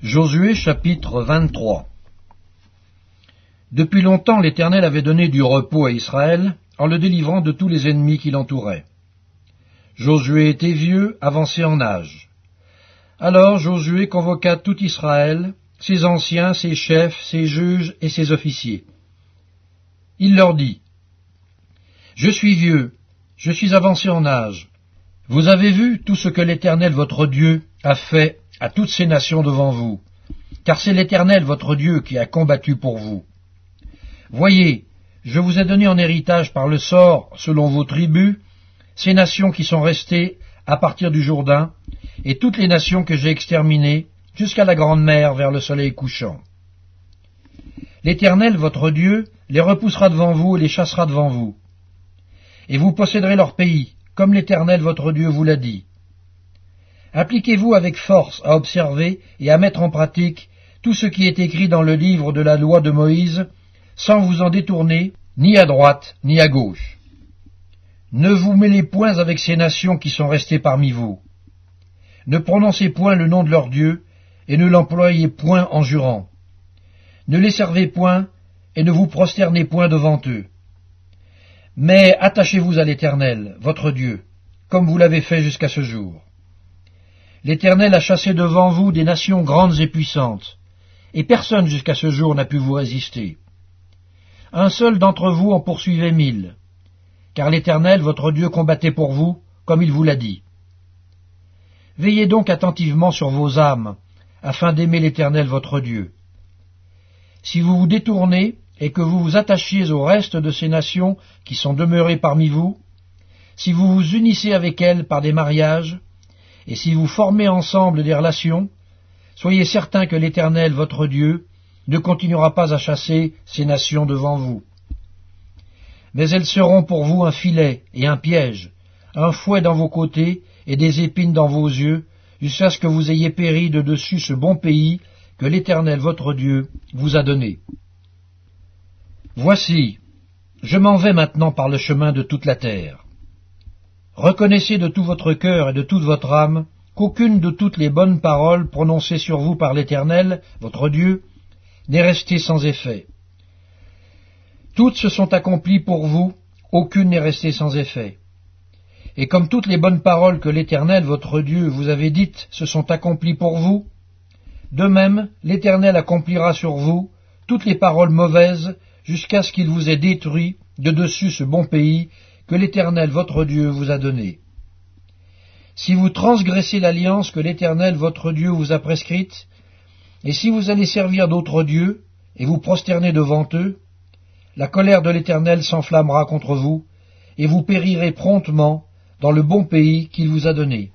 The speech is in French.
Josué chapitre 23. Depuis longtemps l'Éternel avait donné du repos à Israël en le délivrant de tous les ennemis qui l'entouraient. Josué était vieux, avancé en âge. Alors Josué convoqua tout Israël, ses anciens, ses chefs, ses juges et ses officiers. Il leur dit : « Je suis vieux, je suis avancé en âge. Vous avez vu tout ce que l'Éternel votre Dieu a fait à toutes ces nations devant vous, car c'est l'Éternel votre Dieu qui a combattu pour vous. Voyez, je vous ai donné en héritage par le sort, selon vos tribus, ces nations qui sont restées à partir du Jourdain, et toutes les nations que j'ai exterminées, jusqu'à la grande mer vers le soleil couchant. L'Éternel votre Dieu les repoussera devant vous et les chassera devant vous. Et vous posséderez leur pays, comme l'Éternel votre Dieu vous l'a dit. Appliquez-vous avec force à observer et à mettre en pratique tout ce qui est écrit dans le livre de la loi de Moïse, sans vous en détourner, ni à droite, ni à gauche. Ne vous mêlez point avec ces nations qui sont restées parmi vous. Ne prononcez point le nom de leur Dieu, et ne l'employez point en jurant. Ne les servez point, et ne vous prosternez point devant eux. Mais attachez-vous à l'Éternel, votre Dieu, comme vous l'avez fait jusqu'à ce jour. L'Éternel a chassé devant vous des nations grandes et puissantes, et personne jusqu'à ce jour n'a pu vous résister. Un seul d'entre vous en poursuivait 1000, car l'Éternel, votre Dieu, combattait pour vous, comme il vous l'a dit. Veillez donc attentivement sur vos âmes, afin d'aimer l'Éternel, votre Dieu. Si vous vous détournez, et que vous vous attachiez au reste de ces nations qui sont demeurées parmi vous, si vous vous unissez avec elles par des mariages, et si vous formez ensemble des relations, soyez certains que l'Éternel, votre Dieu, ne continuera pas à chasser ces nations devant vous. Mais elles seront pour vous un filet et un piège, un fouet dans vos côtés et des épines dans vos yeux, jusqu'à ce que vous ayez péri de dessus ce bon pays que l'Éternel, votre Dieu, vous a donné. Voici, je m'en vais maintenant par le chemin de toute la terre. Reconnaissez de tout votre cœur et de toute votre âme qu'aucune de toutes les bonnes paroles prononcées sur vous par l'Éternel, votre Dieu, n'est restée sans effet. Toutes se sont accomplies pour vous, aucune n'est restée sans effet. Et comme toutes les bonnes paroles que l'Éternel, votre Dieu, vous avait dites se sont accomplies pour vous, de même l'Éternel accomplira sur vous toutes les paroles mauvaises jusqu'à ce qu'il vous ait détruit de dessus ce bon pays que l'Éternel, votre Dieu, vous a donné. Si vous transgressez l'alliance que l'Éternel, votre Dieu, vous a prescrite, et si vous allez servir d'autres dieux, et vous prosterner devant eux, la colère de l'Éternel s'enflammera contre vous, et vous périrez promptement dans le bon pays qu'il vous a donné.